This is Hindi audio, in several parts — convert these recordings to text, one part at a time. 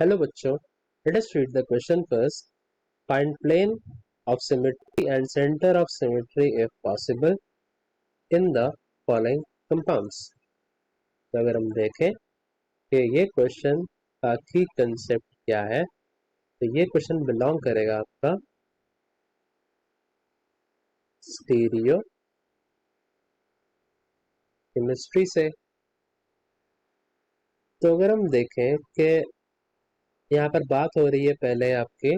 हेलो बच्चों, let us read the question first. Find plane of symmetry and center of symmetry if possible in the following compounds. तो अगर हम देखें कि ये क्वेश्चन का की कंसेप्ट क्या है, तो ये क्वेश्चन बिलोंग करेगा आपका स्टीरियो केमिस्ट्री से। तो अगर हम देखें कि यहाँ पर बात हो रही है पहले आपके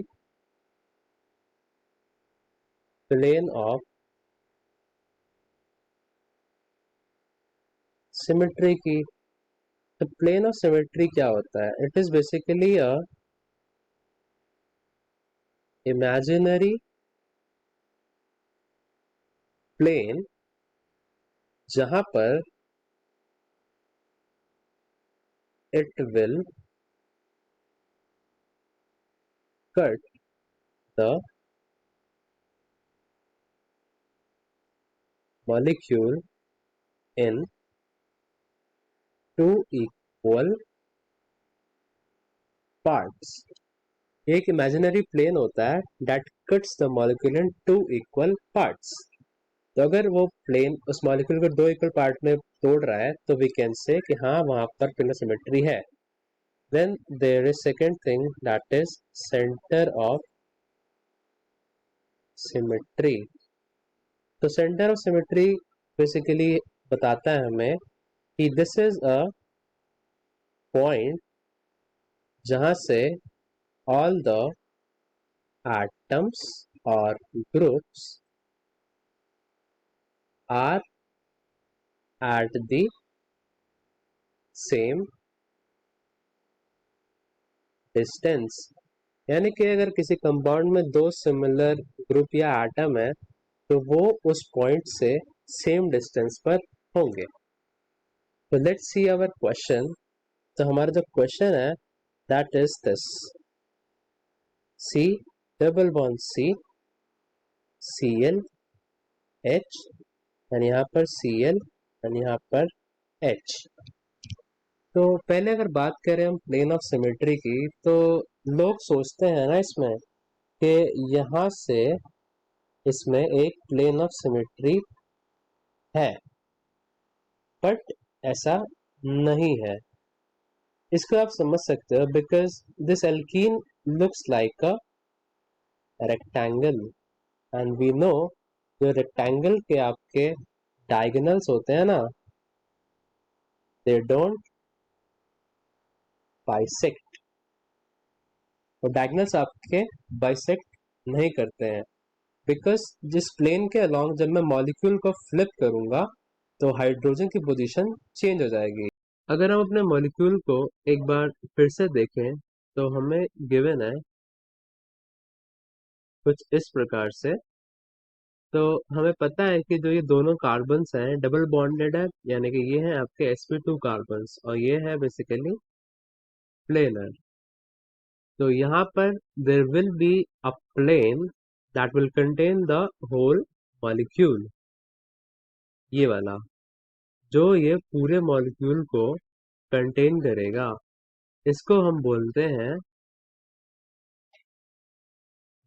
प्लेन ऑफ सिमेट्री की। तो प्लेन ऑफ सिमेट्री क्या होता है? It is basically a imaginary plane जहां पर it will cut the molecule in two equal parts. ये एक इमेजिनरी प्लेन होता है that cuts the molecule in two equal parts. तो अगर वो प्लेन उस मॉलिक्यूल को दो इक्वल पार्ट में तोड़ रहा है तो वी कैन से कि हाँ वहां पर प्लेन ऑफ सिमेट्री है. Then there is second thing that is center of symmetry. तो सेंटर ऑफ सिमेट्री बेसिकली बताता है हमें कि दिस इज अ पॉइंट जहां से all the atoms or groups are at the same distance. यानी कि अगर किसी कंपाउंड में दो सिमिलर ग्रुप या एटम है तो वो उस पॉइंट से सेम डिस्टेंस पर होंगे. तो लेट्स सी आवर क्वेश्चन. तो हमारा जो क्वेश्चन है that is this: C double bond C, Cl H, और यहाँ पर Cl और यहाँ पर H. तो पहले अगर बात करें हम प्लेन ऑफ सिमेट्री की तो लोग सोचते हैं ना इसमें कि यहाँ से इसमें एक प्लेन ऑफ सिमेट्री है, बट ऐसा नहीं है. इसको आप समझ सकते हो because this alkene looks like a rectangle and we know जो रेक्टेंगल के आपके डायगोनल्स होते हैं ना, दे डोंट बाइसेक्ट. और डायगोनल्स आपके बाइसेक्ट नहीं करते हैं बिकॉज जिस प्लेन के अलोंग जब मैं मॉलिक्यूल को फ्लिप करूंगा तो हाइड्रोजन की पोजीशन चेंज हो जाएगी. अगर हम अपने मॉलिक्यूल को एक बार फिर से देखें तो हमें गिवन है कुछ इस प्रकार से. तो हमें पता है कि जो ये दोनों कार्बन्स हैं डबल बॉन्डेड है, यानी कि ये हैं आपके sp2 कार्बन्स और ये है बेसिकली प्लेनर. तो यहाँ पर there will be a plane that will contain the whole molecule. ये वाला जो ये पूरे मॉलिक्यूल को कंटेन करेगा इसको हम बोलते हैं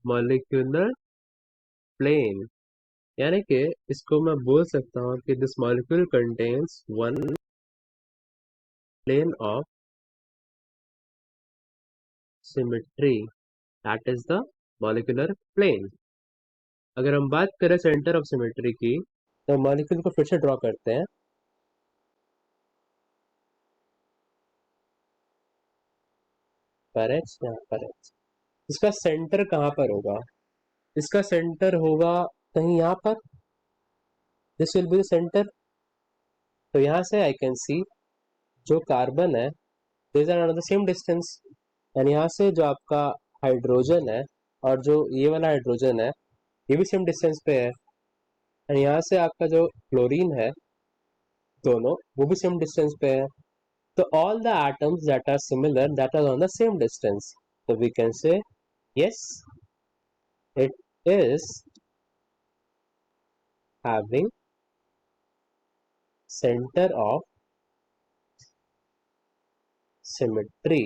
मॉलिक्यूलर प्लेन. यानी कि इसको मैं बोल सकता हूँ कि this molecule contains one plane of symmetry, that is the molecular plane. अगर हम बात करें सेंटर ऑफ सिमेट्री की तो मॉलिक्यूल को फिर से ड्रॉ करते हैं. पर एच, यहाँ पर एच. इसका सेंटर कहाँ पर होगा? इसका सेंटर होगा कहीं यहाँ पर. This will be the centre. तो यहाँ से आई कैन सी जो कार्बन है these are on the same distance. And यहाँ से जो आपका हाइड्रोजन है और जो ये वाला हाइड्रोजन है ये भी सेम डिस्टेंस पे है. एंड यहाँ से आपका जो क्लोरीन है दोनों वो भी सेम डिस्टेंस पे है. तो all the atoms that are similar that are on the same distance. So we can say yes, it is having center of symmetry.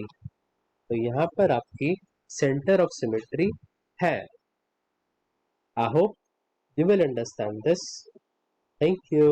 तो यहाँ पर आपकी सेंटर ऑफ सिमेट्री है। I hope you will understand this. Thank you.